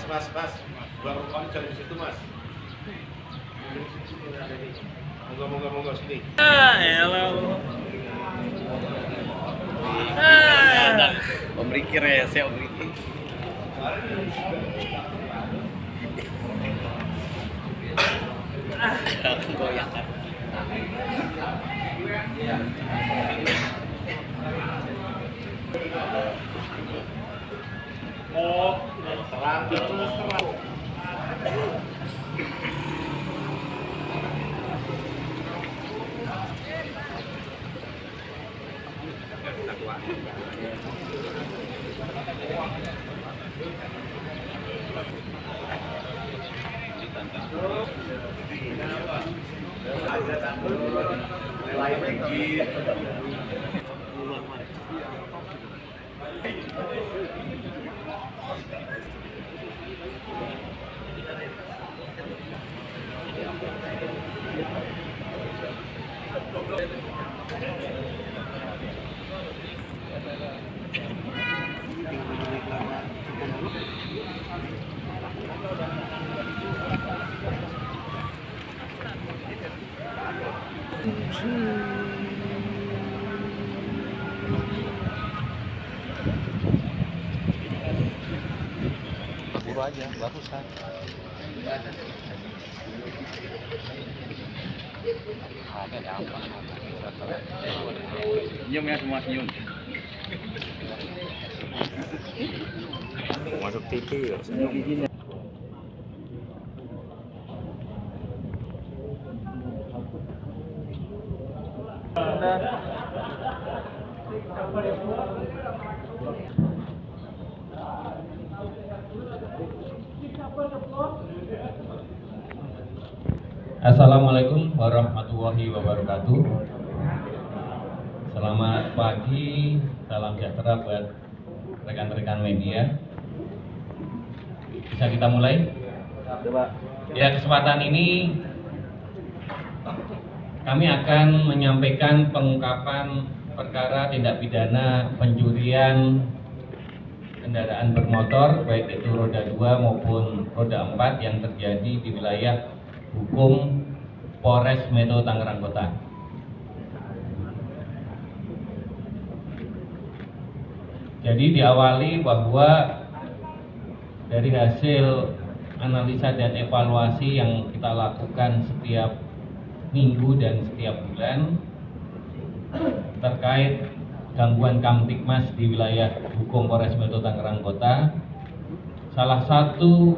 Mas. Buang rokoknya jangan di situ, Mas. Monggo sini. Elah. Pemrikir ya, saya pemrikir. Goyang kan. Oh, terang. Buru aja, barusan. Ada apa? Senyum ya, semua senyum. Masuk TV ya, senyum. Assalamualaikum warahmatullahi wabarakatuh. Selamat pagi, salam sejahtera buat rekan-rekan media. Bisa kita mulai? Ya, kesempatan ini kami akan menyampaikan pengungkapan perkara tindak pidana pencurian kendaraan bermotor baik itu roda 2 maupun roda 4 yang terjadi di wilayah hukum Polres Metro Tangerang Kota. Jadi diawali bahwa dari hasil analisa dan evaluasi yang kita lakukan setiap minggu dan setiap bulan terkait gangguan Kamtibmas di wilayah hukum Polres Metro Tangerang Kota, salah satu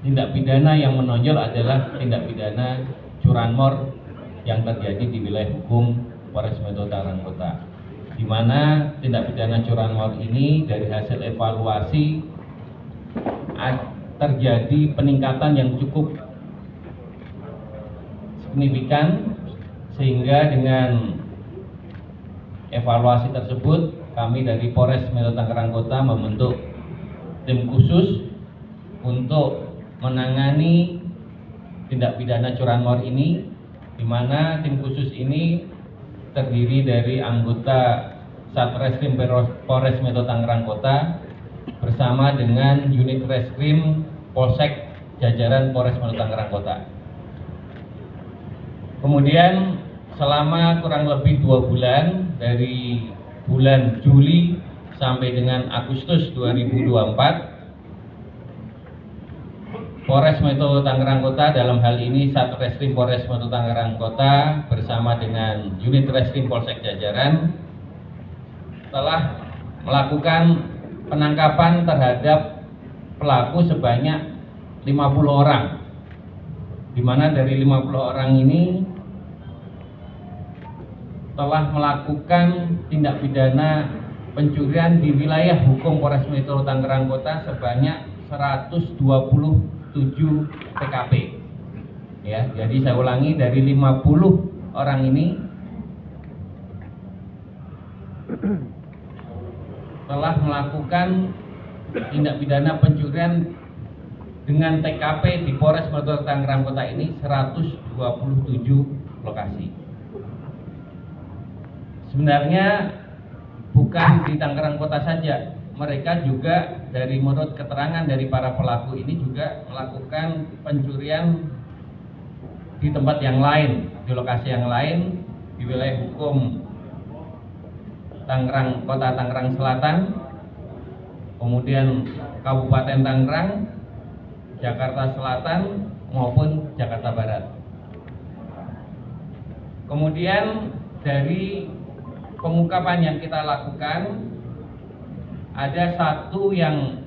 tindak pidana yang menonjol adalah tindak pidana curanmor yang terjadi di wilayah hukum Polres Metro Tangerang Kota, di mana tindak pidana curanmor ini dari hasil evaluasi terjadi peningkatan yang cukup signifikan, sehingga dengan evaluasi tersebut kami dari Polres Metro Tangerang Kota membentuk tim khusus untuk menangani tindak pidana curanmor ini, di mana tim khusus ini terdiri dari anggota Satreskrim Polres Metro Tangerang Kota bersama dengan unit reskrim Polsek jajaran Polres Metro Tangerang Kota. Kemudian selama kurang lebih 2 bulan, dari bulan Juli sampai dengan Agustus 2024, Polres Metro Tangerang Kota, dalam hal ini Satreskrim Polres Metro Tangerang Kota bersama dengan unit reskrim Polsek jajaran telah melakukan penangkapan terhadap pelaku sebanyak 50 orang, di mana dari 50 orang ini telah melakukan tindak pidana pencurian di wilayah hukum Polres Metro Tangerang Kota sebanyak 127 TKP. Ya, jadi saya ulangi, dari 50 orang ini telah melakukan tindak pidana pencurian dengan TKP di Polres Metro Tangerang Kota ini 127 lokasi. Sebenarnya bukan di Tangerang Kota saja, mereka juga dari menurut keterangan dari para pelaku ini juga melakukan pencurian di tempat yang lain, di lokasi yang lain, di wilayah hukum Tangerang, Kota Tangerang Selatan, kemudian Kabupaten Tangerang, Jakarta Selatan maupun Jakarta Barat. Kemudian dari pengungkapan yang kita lakukan, ada satu yang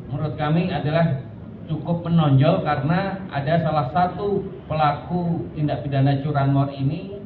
menurut kami adalah cukup menonjol karena ada salah satu pelaku tindak pidana curanmor ini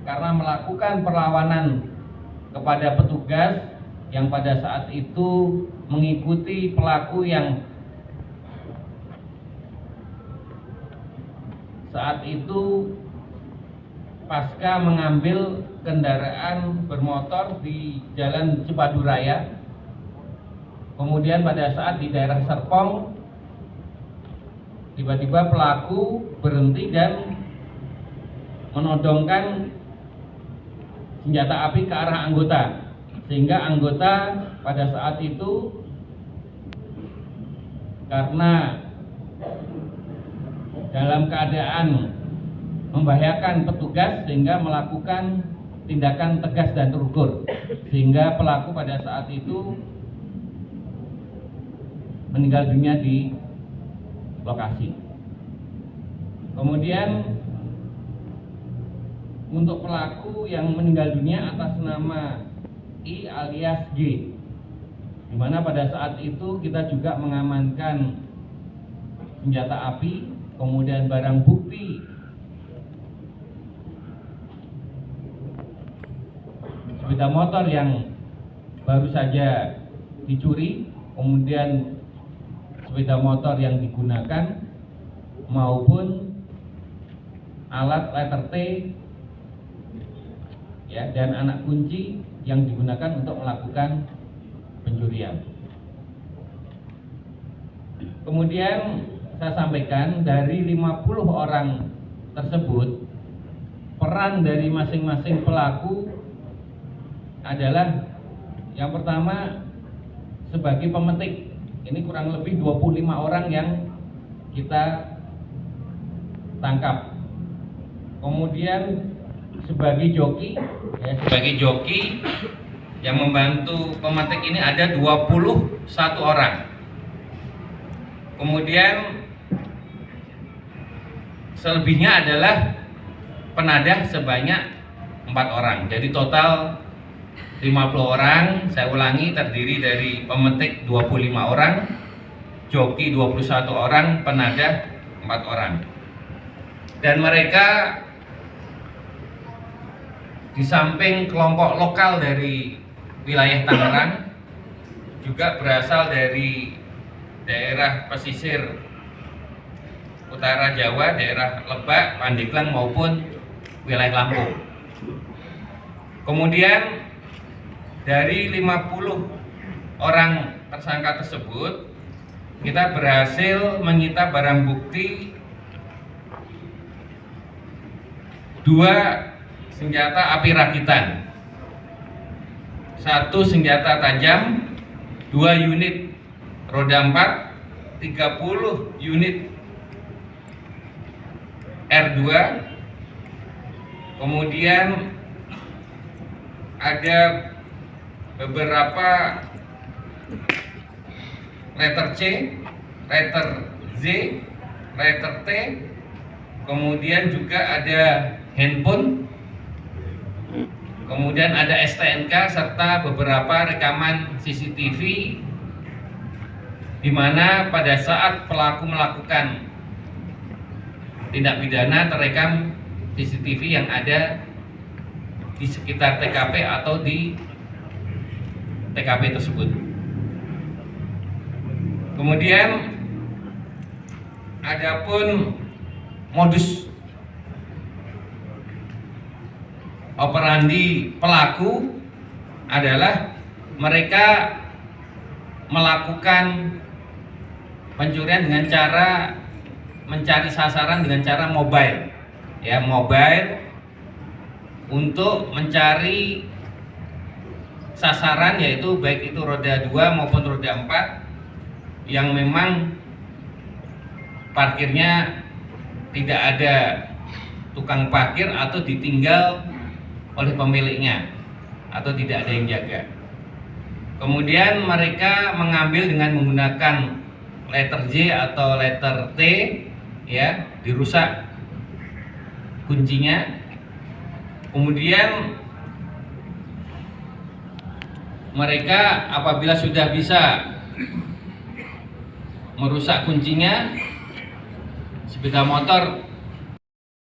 karena melakukan perlawanan kepada petugas yang pada saat itu mengikuti pelaku yang saat itu pasca mengambil kendaraan bermotor di Jalan Cipadu Raya. Kemudian pada saat di daerah Serpong, tiba-tiba pelaku berhenti dan menodongkan senjata api ke arah anggota, sehingga anggota pada saat itu karena dalam keadaan membahayakan petugas sehingga melakukan tindakan tegas dan terukur, sehingga pelaku pada saat itu meninggal dunia di lokasi. Kemudian untuk pelaku yang meninggal dunia atas nama I alias G, di mana pada saat itu kita juga mengamankan senjata api, kemudian barang bukti sepeda motor yang baru saja dicuri, kemudian sepeda motor yang digunakan maupun alat letter T ya, dan anak kunci yang digunakan untuk melakukan pencurian. Kemudian saya sampaikan dari 50 orang tersebut, peran dari masing-masing pelaku adalah yang pertama sebagai pemetik. Ini kurang lebih 25 orang yang kita tangkap. Kemudian sebagai joki, ya, sebagai joki yang membantu pemetik ini ada 21 orang. Kemudian selebihnya adalah penadah sebanyak 4 orang. Jadi total 50 orang, saya ulangi, terdiri dari pemetik 25 orang, joki 21 orang, penadah 4 orang. Dan mereka di samping kelompok lokal dari wilayah Tangerang juga berasal dari daerah pesisir utara Jawa, daerah Lebak, Pandeglang maupun wilayah Lampung. Kemudian dari 50 orang tersangka tersebut, kita berhasil menyita barang bukti 2 senjata api rakitan, 1 senjata tajam, 2 unit roda 4, 30 unit R2, kemudian ada beberapa letter C, letter Z, letter T, kemudian juga ada handphone, kemudian ada STNK serta beberapa rekaman CCTV di mana pada saat pelaku melakukan tindak pidana terekam CCTV yang ada di sekitar TKP atau di TKP tersebut. Kemudian adapun modus operandi pelaku adalah mereka melakukan pencurian dengan cara mencari sasaran dengan cara mobile, ya, mobile untuk mencari sasaran, yaitu baik itu roda 2 maupun roda 4 yang memang parkirnya tidak ada tukang parkir atau ditinggal oleh pemiliknya atau tidak ada yang jaga. Kemudian mereka mengambil dengan menggunakan letter J atau letter T, ya, dirusak kuncinya. Kemudian mereka apabila sudah bisa merusak kuncinya, sepeda motor